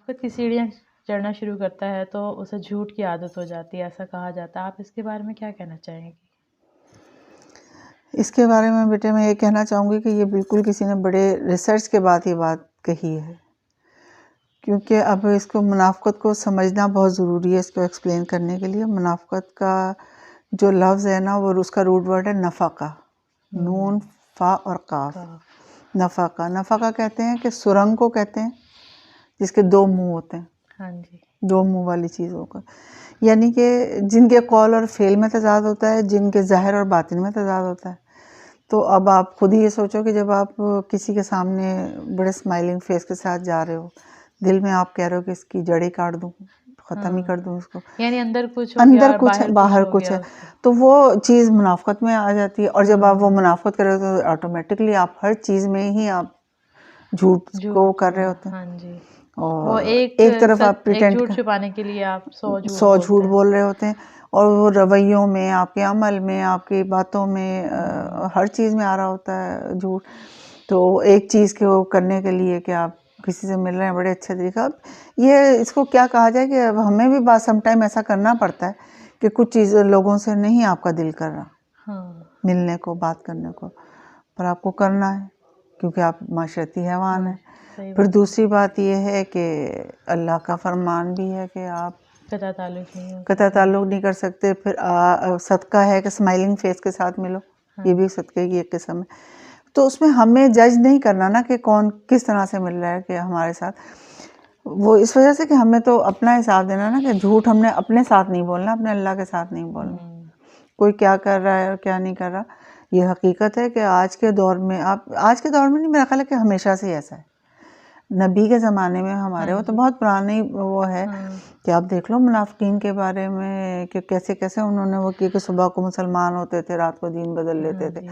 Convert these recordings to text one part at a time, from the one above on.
मुनाफ़िक़त की सीढ़ियाँ चढ़ना शुरू करता है तो उसे झूठ की आदत हो जाती है, ऐसा कहा जाता है। आप इसके बारे में क्या कहना चाहेंगी? इसके बारे में बेटे मैं ये कहना चाहूँगी कि ये बिल्कुल किसी ने बड़े रिसर्च के बाद ये बात कही है, क्योंकि अब इसको मुनाफ़िक़त को समझना बहुत ज़रूरी है इसको एक्सप्लेन करने के लिए। मुनाफ़िक़त का जो लफ्ज़ है ना, वो उसका रूट वर्ड है नफ़क़ा, नून, फ़ा और काफ। नफ़क़ा, नफ़क़ा कहते हैं कि सुरंग को कहते हैं जिसके दो मुंह होते हैं। हाँ जी। दो मुंह वाली चीज़ों का, यानी कि जिनके कौल और फ़ेल में तज़ाद होता है, जिनके ज़ाहिर और बातिन में तज़ाद होता है। तो अब आप खुद ही ये सोचो कि जब आप किसी के सामने बड़े स्माइलिंग फेस के साथ जा रहे हो, दिल में आप कह रहे हो कि इसकी जड़ें काट दूँ, ख़त्म ही कर दूँ इसको। यानी अंदर कुछ हो गया अंदर और कुछ है, बाहर बाहर हो कुछ गया है, उसके। तो वो चीज़ मुनाफ़िक़त में आ जाती है। और जब आप वो मुनाफ़िक़त कर रहे हो तो ऑटोमेटिकली आप हर चीज़ में ही आप झूठ को कर रहे होते हैं। हाँ जी। वो और एक एक तरफ आप एक प्रिटेंड झूठ कर छुपाने के लिए आप 100 झूठ 100 बोलते झूठ हैं। बोल रहे होते हैं, और वो रवैयों में, आपके अमल में, आपकी बातों में, हर चीज़ में आ रहा होता है झूठ। तो एक चीज़ को करने के लिए कि आप किसी से मिल रहे हैं बड़े अच्छे तरीके, अब ये इसको क्या कहा जाए कि अब हमें भी बात सम टाइम ऐसा करना पड़ता है कि कुछ चीज़ लोगों से नहीं आपका दिल कर रहा मिलने को, बात करने को, पर आपको करना है क्योंकि आप माशरती हैवान हैं। फिर दूसरी बात ये है कि अल्लाह का फरमान भी है कि आप कता ताल्लुक़ नहीं कर सकते। फिर सदका है कि स्माइलिंग फेस के साथ मिलो, ये भी सदक़े की एक किस्म है। तो उसमें हमें जज नहीं करना ना कि कौन किस तरह से मिल रहा है कि हमारे साथ, वो इस वजह से कि हमें तो अपना हिसाब देना ना कि झूठ हमने अपने साथ नहीं बोलना, अपने अल्लाह के साथ नहीं बोलना। कोई क्या कर रहा है और क्या नहीं कर रहा, ये हकीकत है कि आज के दौर में, आप आज के दौर में नहीं, मेरा ख्याल है कि हमेशा से ऐसा है। नबी के ज़माने में हमारे, वो तो बहुत पुरानी वो है कि आप देख लो मुनाफ़िकीन के बारे में कि कैसे-कैसे उन्होंने वो किया कि सुबह को मुसलमान होते थे, रात को दीन बदल लेते थे।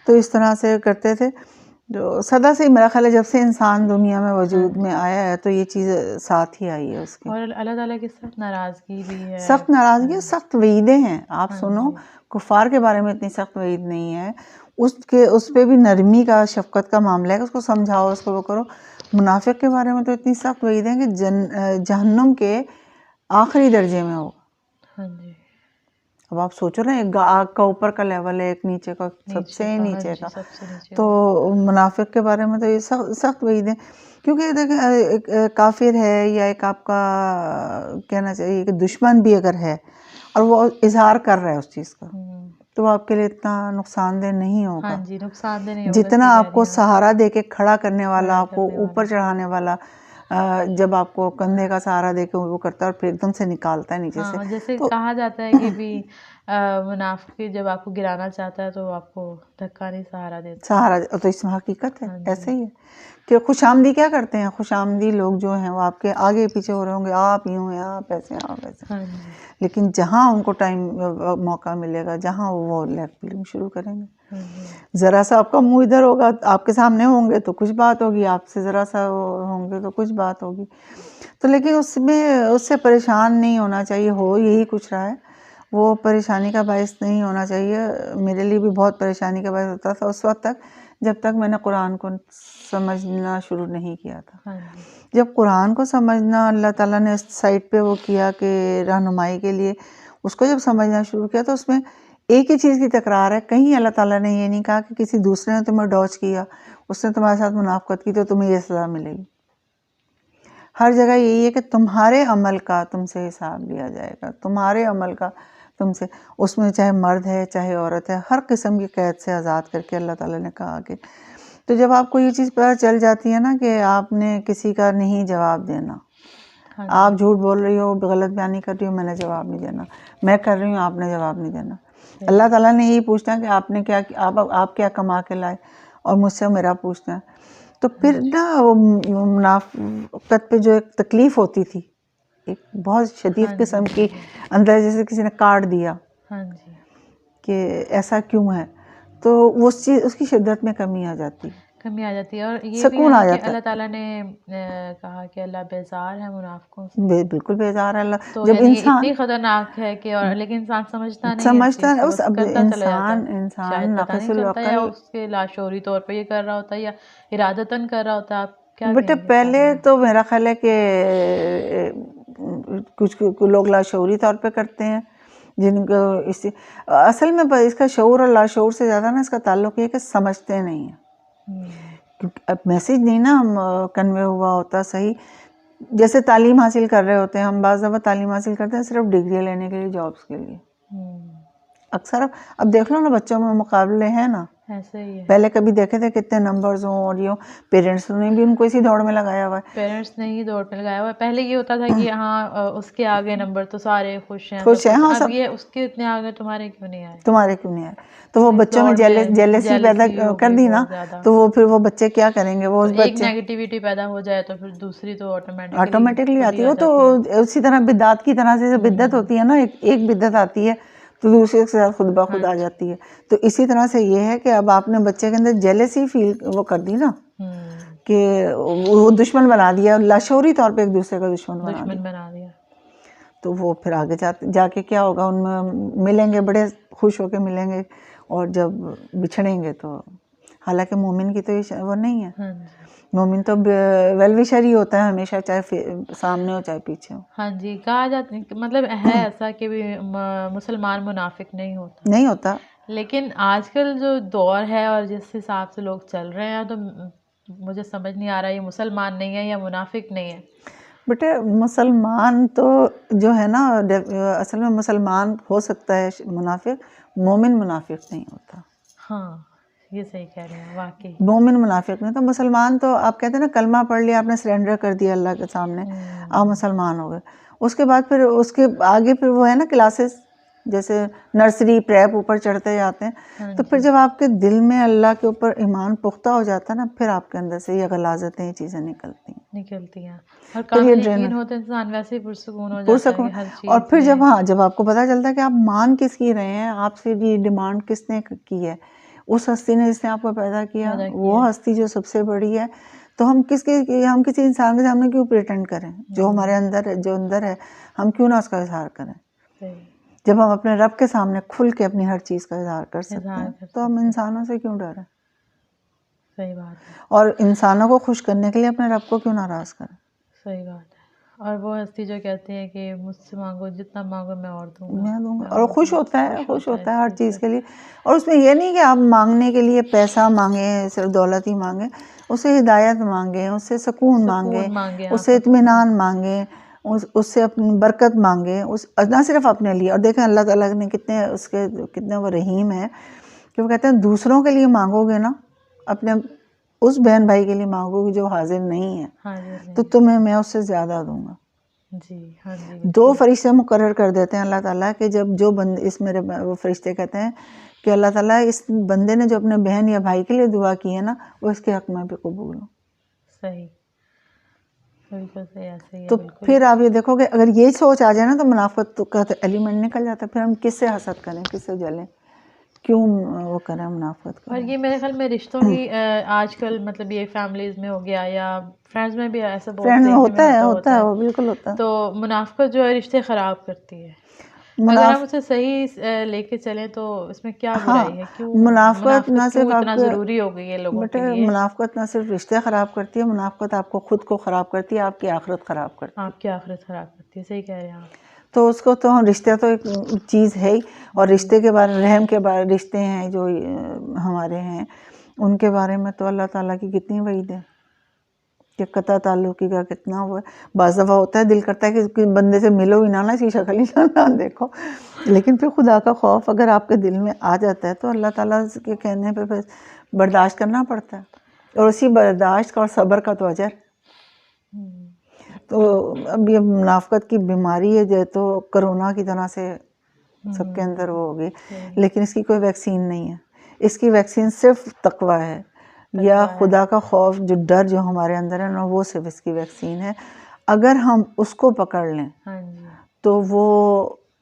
तो इस तरह से करते थे, जो सदा से मेरा ख़्याल है जब से इंसान दुनिया में वजूद में आया है तो ये चीज़ साथ ही आई है उसके। और अल्लाह ताला की सख्त नाराज़गी भी है। सख्त नाराज़गी, सख्त वईदें हैं। आप सुनो, कुफ़ार के बारे में इतनी सख्त वईद नहीं है, उसके उस पे भी नरमी का, शफ़क़त का मामला है कि उसको समझाओ, उसको वो करो। मुनाफ़िक़ के बारे में तो इतनी सख्त वईद है कि जहन्नुम के आखिरी दर्जे में होगा। हाँ जी। अब आप सोचो ना, एक आग का ऊपर का लेवल है, एक नीचे का, सबसे नीचे का। तो मुनाफ़िक़ के बारे में तो ये सख्त वईद है, क्योंकि देखें एक काफ़िर है या एक आपका कहना चाहिए कि दुश्मन भी अगर है और वो इज़हार कर रहा है उस चीज़ का, तो आपके लिए इतना नुकसानदेह नहीं होगा। हाँ जी, नुकसानदेह नहीं होगा, जितना आपको सहारा दे के खड़ा करने वाला, आपको ऊपर चढ़ाने वाला, जब आपको कंधे का सहारा दे के वो करता है और फिर एकदम से निकालता है नीचे से। जैसे तो कहा जाता है कि भी मुनाफ़िक़ जब आपको गिराना चाहता है तो आपको धक्का नहीं सहारा देता। सहारा, तो इसमें हकीकत है, ऐसे ही है कि खुशामदी क्या करते हैं, खुशामदी लोग जो हैं वो आपके आगे पीछे हो रहे होंगे, आप यूँ हैं, आप ऐसे हैं, आप ऐसे। लेकिन जहाँ उनको टाइम मौका मिलेगा, जहाँ वो लेग पुलिंग शुरू करेंगे। ज़रा सा आपका मुंह इधर होगा, आपके सामने होंगे तो कुछ बात होगी, आपसे ज़रा सा होंगे तो कुछ बात होगी। तो लेकिन उसमें उससे परेशान नहीं होना चाहिए, हो यही कुछ रहा है, वो परेशानी का बायस नहीं होना चाहिए। मेरे लिए भी बहुत परेशानी का बायस होता था उस वक्त तक, जब तक मैंने कुरान को समझना शुरू नहीं किया था। जब कुरान को समझना अल्लाह ताला ने उस साइड पे वो किया कि रहनुमाई के लिए, उसको जब समझना शुरू किया तो उसमें एक ही चीज़ की तकरार है। कहीं अल्लाह ताला ने ये नहीं कहा कि किसी दूसरे ने तुम्हें डॉज किया, उसने तुम्हारे साथ मुनाफ़िक़त की तो तुम्हें ये सज़ा मिलेगी। हर जगह यही है कि तुम्हारे अमल का तुमसे हिसाब लिया जाएगा, तुम्हारे अमल का तुमसे, उसमें चाहे मर्द है चाहे औरत है, हर किस्म की कैद से आज़ाद करके अल्लाह ताला ने कहा कि, तो जब आपको ये चीज़ पता चल जाती है ना कि आपने किसी का नहीं जवाब देना, आप झूठ बोल रही हो, गलत बयानी कर रही हो, मैंने जवाब नहीं देना, मैं कर रही हूँ, आपने जवाब नहीं देना। अल्लाह ताला ने यही पूछना कि आपने क्या, आप क्या कमा के लाए, और मुझसे मेरा पूछना है। तो फिर ना वो मुनाफ़िक़त पे जो एक तकलीफ़ होती थी, एक बहुत शदीद किस्म की, अंदर जैसे किसी ने काट दिया कि ऐसा क्यों है, तो उस चीज़, उसकी शिद्दत में कमी आ जाती है, और ये भी सुकून आ है कि जाता अल्लाह है। ताला ने कहा कि अल्लाह बेज़ार है मुनाफ़िक़ों से। बिल्कुल बेज़ार है अल्लाह। तो जब यानी इंसान इतनी ख़तरनाक है कि, और लेकिन इंसान समझता नहीं है इस समझता चीज़ है, को, उस बस अब करता चला जाता है। इंसान शायद पता नहीं नाक़िसुल चलता, या अक़ल, उसके लाशऊरी तौर पे ये कर रहा होता है या इरादतन कर रहा होता है। आप क्या बेटे कहेंगे पहले बारे में? तो मेरा ख्याल है कि कुछ लोग लाशऊरी तौर पे करते हैं जिनको इसी असल में इसका शऊर और लाशऊर से ज़्यादा ना इसका ताल्लुक ये है कि समझते नहीं हैं, क्योंकि अब मैसेज नहीं ना कन्वे हुआ होता सही। जैसे तालीम हासिल कर रहे होते हैं हम, बाज़ दफ़ा तालीम हासिल करते हैं सिर्फ डिग्री लेने के लिए, जॉब्स के लिए। अक्सर अब देख लो ना बच्चों में मुकाबले हैं ना, ऐसे ही है। पहले कभी देखे थे कितने नंबर्स हों, और ये पेरेंट्स ने भी उनको इसी दौड़ में लगाया हुआ है। पेरेंट्स ने ही दौड़ में लगाया हुआ है। पहले ये होता था कि हाँ उसके आगे नंबर तो सारे खुश हैं, खुश सब है, कुछ। हाँ अब सब ये उसके इतने आगे तुम्हारे क्यों नहीं आए, तुम्हारे क्यों नहीं आए, तो वो इस बच्चों में दौड़ में जेलसी पैदा जेलसी हो कर गई दी ना, बहुत ज़्यादा। तो वो फिर वो बच्चे क्या करेंगे, वो तो उस एक बच्चे नेगेटिविटी पैदा हो जाए तो फिर दूसरी तो ऑटोमेटिकली खुद आती ही है। आ वो तो जाती है। उसी तरह बिद्दात की तरह से बिद्दत होती है ना, एक बिद्दत आती है तो दूसरे के साथ खुद ब खुद आ जाती है। तो इसी तरह से ये है कि अब आपने बच्चे के अंदर जेलसी फील वो कर दी ना, कि वो दुश्मन बना दिया, लाशौरी तौर पे एक दूसरे का दुश्मन बना दिया। तो वो फिर आगे जाके क्या होगा, उनमें मिलेंगे बड़े खुश होके मिलेंगे, और जब बिछड़ेंगे तो हालांकि मोमिन की तो ये वो नहीं है। मोमिन तो वेल विशर ही होता है हमेशा, चाहे सामने हो चाहे पीछे हो। हाँ जी, कहा जाता है मतलब है ऐसा कि भी मुसलमान मुनाफिक नहीं होता। लेकिन आजकल जो दौर है और जिस हिसाब से लोग चल रहे हैं, तो मुझे समझ नहीं आ रहा ये मुसलमान नहीं है या मुनाफिक नहीं है। बेटे मुसलमान तो जो है ना, असल में मुसलमान हो सकता है मुनाफिक, मोमिन मुनाफिक नहीं होता। हाँ ये सही कह रहे हैं, वाकई मोमिन मुनाफिक नहीं। तो मुसलमान तो आप कहते हैं ना, कलमा पढ़ लिया आपने, सरेंडर कर दिया अल्लाह के सामने, आप मुसलमान हो गए। उसके बाद फिर उसके आगे फिर वो है ना क्लासेस, जैसे नर्सरी प्रेप ऊपर चढ़ते जाते हैं। तो फिर जब आपके दिल में अल्लाह के ऊपर ईमान पुख्ता हो जाता है ना, फिर आपके अंदर से ये गलाजतें, ये चीज़ें निकलती हैं और कामिल यकीन होता है इंसान वैसे ही पुरसुकून हो जाता है कि हर चीज़ और फिर जब आपको पता चलता है कि आप मान किसकी रहे हैं, आपसे ये डिमांड किसने की है, उस हस्ती ने जिसने आपको पैदा किया, वो हस्ती जो सबसे बड़ी है, तो हम हम किसी इंसान के सामने क्यों प्रिटेंड करें, जो हमारे अंदर है हम क्यों ना उसका इजहार करें। जब हम अपने रब के सामने खुल के अपनी हर चीज़ का इजहार कर सकते हैं, तो हम इंसानों से क्यों डरें। सही बात है। और इंसानों को खुश करने के लिए अपने रब को क्यों नाराज़ करें। सही बात है। और वो हस्ती जो कहती है कि मुझसे मांगो, जितना मांगो मैं दूंगा, और खुश होता है हर चीज़ के लिए। और उसमें ये नहीं कि आप मांगने के लिए पैसा मांगे, सिर्फ दौलत ही मांगे, उससे हिदायत मांगे, उससे सुकून मांगे, उससे इत्मीनान मांगे, उससे अपनी बरकत मांगे, उस ना सिर्फ अपने लिए। और देखें अल्लाह ताला ने कितने वो रहीम है कि वो कहते हैं दूसरों के लिए मांगोगे ना, अपने उस बहन भाई के लिए मांगोगे जो हाजिर नहीं है, तो तुम्हें मैं उससे ज़्यादा दूंगा। हाँ जी। 2 फरिश्ते मुकर्रर कर देते हैं अल्लाह ताला के, जब जो बंदे इस मेरे वो फरिश्ते कहते हैं कि अल्लाह ताला इस बंदे ने जो अपने बहन या भाई के लिए दुआ की है ना, वो इसके हक में भी कबूल हो। सही, बिल्कुल सही, ऐसे ही है। तो फिर आप ये देखोगे अगर ये सोच आ जाए ना, तो मुनाफिक का एलिमेंट निकल जाता है। फिर हम किससे हसद करें, किससे जलें, क्यों वो करें मुनाफिक करें। और ये मेरे ख्याल में रिश्तों की आजकल मतलब ये फैमिलीज में हो गया या फ्रेंड्स में भी ऐसा बहुत होता है वो बिल्कुल होता है। तो मुनाफिकत जो है रिश्ते ख़राब करती है। अगर हम उसे सही लेके चलें तो इसमें क्या बुराई है, क्यों मुनाफिकत ना सिर्फ इतना ज़रूरी हो गई है लोगों के लिए। मुनाफिकत ना सिर्फ रिश्ते ख़राब करती है, मुनाफिकत आपको खुद को ख़राब करती है, आपकी आखिरत ख़राब करती है। सही कह रहे हैं आप। तो उसको तो हम रिश्ते तो एक चीज़ है ही, और रिश्ते के बारे रहम के बारे रिश्ते हैं जो हमारे हैं, उनके बारे में तो अल्लाह ताला की कितनी वईद है कि कता ताल्लुकी का कितना वो है। बाज़ दफ़ा होता है दिल करता है कि बंदे से मिलो ही ना, इसकी शक्ल ही ना देखो, लेकिन फिर खुदा का खौफ अगर आपके दिल में आ जाता है तो अल्लाह ताला के कहने पे फिर बर्दाश्त करना पड़ता है, और उसी बर्दाश्त का और सब्र का तो अजर। तो अब ये मुनाफिकत की बीमारी है जो तो कोरोना की तरह से सबके अंदर वो हो गई, लेकिन इसकी कोई वैक्सीन नहीं है। इसकी वैक्सीन सिर्फ तकवा है या खुदा का खौफ, जो डर जो हमारे अंदर है ना, वो सिर्फ इसकी वैक्सीन है। अगर हम उसको पकड़ लें तो वो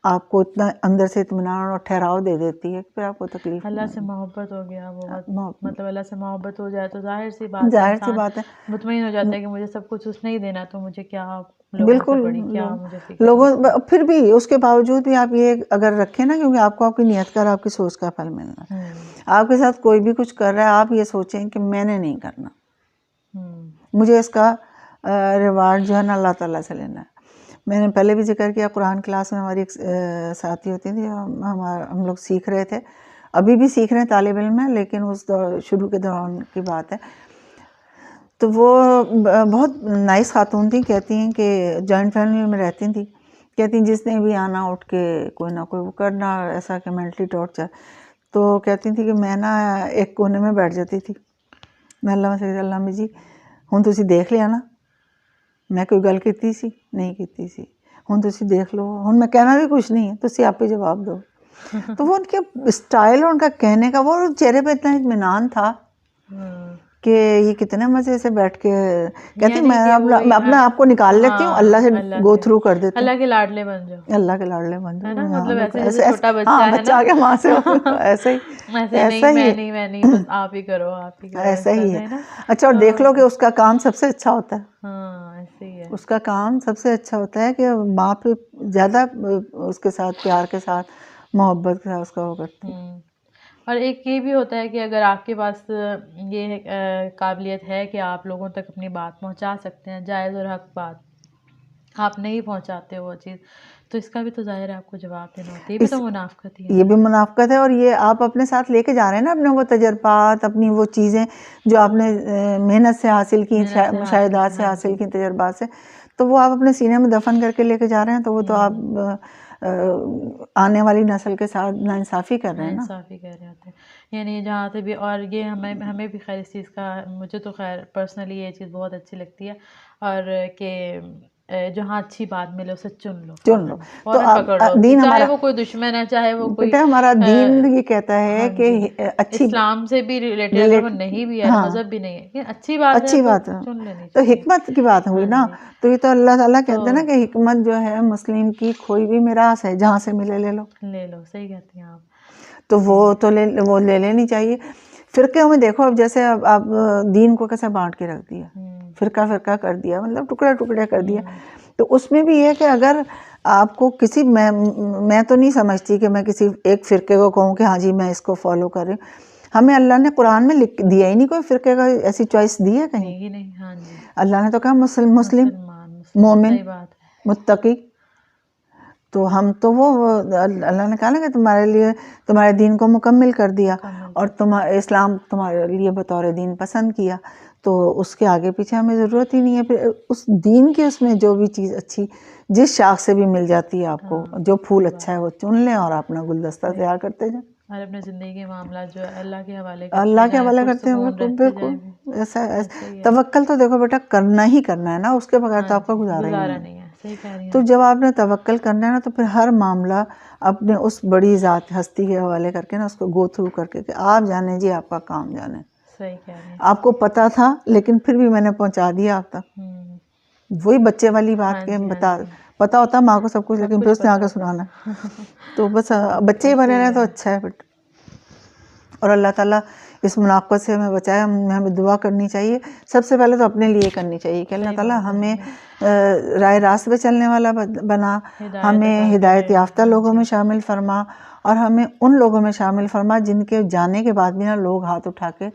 आपको इतना अंदर से इत्मीनान और ठहराव दे देती है कि फिर आपको तकलीफ। अल्लाह से मोहब्बत हो गया बहुत, मतलब अल्लाह से मोहब्बत हो जाए तो जाहिर सी बात है मुतमईन हो जाता है कि मुझे सब कुछ उसने ही देना, तो मुझे क्या बिल्कुल लोगों फिर भी उसके बावजूद भी आप ये अगर रखें ना, क्योंकि आपको आपकी नियत का, आपकी सोच का फल मिलना। आपके साथ कोई भी कुछ कर रहा है, आप ये सोचें कि मैंने नहीं करना, मुझे इसका रिवार्ड जो है ना अल्लाह ताला से लेना है। मैंने पहले भी जिक्र किया, कुरान क्लास में हमारी एक साथी होती थी, हम लोग सीख रहे थे, अभी भी सीख रहे हैं तालिब इल्म में, लेकिन उस शुरू के दौरान की बात है। तो वो बहुत नाइस खातून थी, कहती हैं कि जॉइंट फैमिली में रहती थी, कहती जिसने भी आना उठ के कोई ना कोई वो करना, ऐसा कि मेंटली टॉर्चर। तो कहती थी कि मैं ना एक कोने में बैठ जाती थी, मैं अल्लाह में जी हुण तुसी देख लिया ना, मैं कोई गल कीती सी नहीं कीती सी, हुण तुसी देख लो, हुण मैं कहना भी कुछ नहीं है, तुसी आप ही जवाब दो। तो वो उनके स्टाइल और उनका कहने का, वो चेहरे पे इतना इत्मीनान था कि ये कितने मज़े से बैठ के कहती मैं अपना आपको निकाल लेती हूँ, अल्लाह से गो थ्रू कर देती हूँ, अल्लाह के लाडले बन जाओ, अल्लाह के लाडले बन जाओ, मतलब ऐसे छोटा बच्चा है ना, बच्चा आ गया माँ से, ऐसे ही मैं नहीं बस आप ही करो, ऐसा ही है। अच्छा, और देख लो कि उसका काम सबसे अच्छा होता है, ऐसे ही है, उसका काम सबसे अच्छा होता है कि माँ पे ज़्यादा उसके साथ प्यार के साथ मोहब्बत के साथ उसका वो करती है। और एक ये भी होता है कि अगर आपके पास ये काबिलियत है कि आप लोगों तक अपनी बात पहुंचा सकते हैं, जायज़ और हक बात, आप नहीं पहुंचाते हो वो चीज़, तो इसका भी तो ज़ाहिर है आपको जवाब देना होता है, ये भी तो मुनाफ़क़त ही है, ये भी मुनाफ़क़त है। और ये आप अपने साथ लेके जा रहे हैं ना अपने वो तजर्बात, अपनी वो चीज़ें जो आपने मेहनत से हासिल की, मुशाहिदात से हासिल की, तजर्बात से, तो वो आप अपने सीने में दफन करके लेके जा रहे हैं, तो वो तो आप आने वाली नस्ल के साथ नाइंसाफ़ी कर रहे हैं ना, नाइंसाफ़ी कर रहे होते हैं। यानी जहाँ से भी, और ये हमें भी खैर इस चीज़ का, मुझे तो खैर पर्सनली ये चीज़ बहुत अच्छी लगती है, और कि जहाँ अच्छी बात मिले उसे चुन लो तो पकड़ लो, दीन चाहे वो कोई दुश्मन है, चाहे वो कोई, बेटा हमारा दीन ये कहता है कि अच्छी, इस्लाम से भी रिलेटेड अगर वो नहीं भी है, मज़हब भी नहीं है, अच्छी बात है, चुन लेनी चाहिए। तो हिकमत की बात हुई ना, तो ये तो अल्लाह ताला कहते हैं ना कि हिकमत जो है मुस्लिम की खोई भी मिरास है, जहाँ से मिले ले लो, सही कहती हैं आप। तो वो तो वो ले लेनी चाहिए। फ़िरके में देखो, अब जैसे अब आप दीन को कैसे बांट के रख दिया, फ़िरका कर दिया, मतलब टुकड़े टुकड़े कर दिया। तो उसमें भी ये कि अगर आपको किसी, मैं तो नहीं समझती कि मैं किसी एक फ़िरके को कहूँ कि हाँ जी मैं इसको फॉलो कर रही हूँ। हमें अल्लाह ने कुरान में लिख दिया ही नहीं कोई फ़िरके का ऐसी चॉइस दी है कहीं, नहीं, हाँ जी, अल्लाह ने तो कहा मुस्लिम, मोमिन, मुत्तकी। तो हम तो वो अल्लाह ने कहा ना कि तुम्हारे लिए तुम्हारे दीन को मुकम्मिल कर दिया, और इस्लाम तुम्हारे लिए बतौर दीन पसंद किया, तो उसके आगे पीछे हमें ज़रूरत ही नहीं है। फिर उस दीन की उसमें जो भी चीज़ अच्छी जिस शाख से भी मिल जाती है आपको, जो फूल अच्छा है वो चुन लें और अपना गुलदस्ता तैयार करते जाएं, और अपने ज़िंदगी के मामला जो है अल्लाह के हवाले करते हैं। बिल्कुल ऐसा तवक्कल तो देखो बेटा करना ही करना है ना, उसके बगैर तो आपका गुजारा नहीं है। सही कह रही हैं। तो जब आपने तवक्कल करना है ना, तो फिर हर मामला अपने उस बड़ी ज़ात हस्ती के हवाले करके ना, उसको गो थ्रू करके कि आप जाने जी, आपका काम जाने। सही कह रही हैं। आपको पता था लेकिन फिर भी मैंने पहुंचा दिया आप तक। वही बच्चे वाली बात के पता होता माँ को सब कुछ, लेकिन फिर उसने आके सुनाना। तो बस बच्चे ही बने रहे तो अच्छा है बेटा। और अल्लाह ताला इस मुनाफ़क़त से हमें बचाए। हमें दुआ करनी चाहिए, सबसे पहले तो अपने लिए करनी चाहिए कि अल्लाह ताला हमें राह रास्त पे चलने वाला बना, हमें हिदायत याफ्ता लोगों में शामिल फरमा, और हमें उन लोगों में शामिल फरमा जिनके जाने के बाद भी ना लोग हाथ उठा के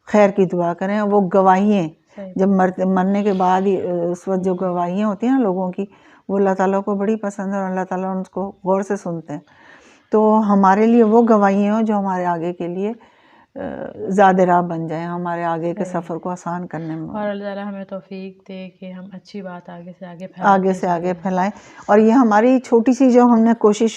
खैर की दुआ करें। वो गवाहियाँ जब मरने के बाद ही उस वक्त जो गवाहियाँ होती हैं ना लोगों की, वो अल्लाह ताला को बड़ी पसंद है और अल्लाह ताला उनको गौर से सुनते हैं। तो हमारे लिए वो गवाहियाँ हो जो हमारे आगे के लिए ज़्यादा राह बन जाए, हमारे आगे के सफ़र को आसान करने में। और अल्लाह ताला हमें तौफीक दे कि हम अच्छी बात आगे से आगे फैलाएं। और ये हमारी छोटी सी जो हमने कोशिश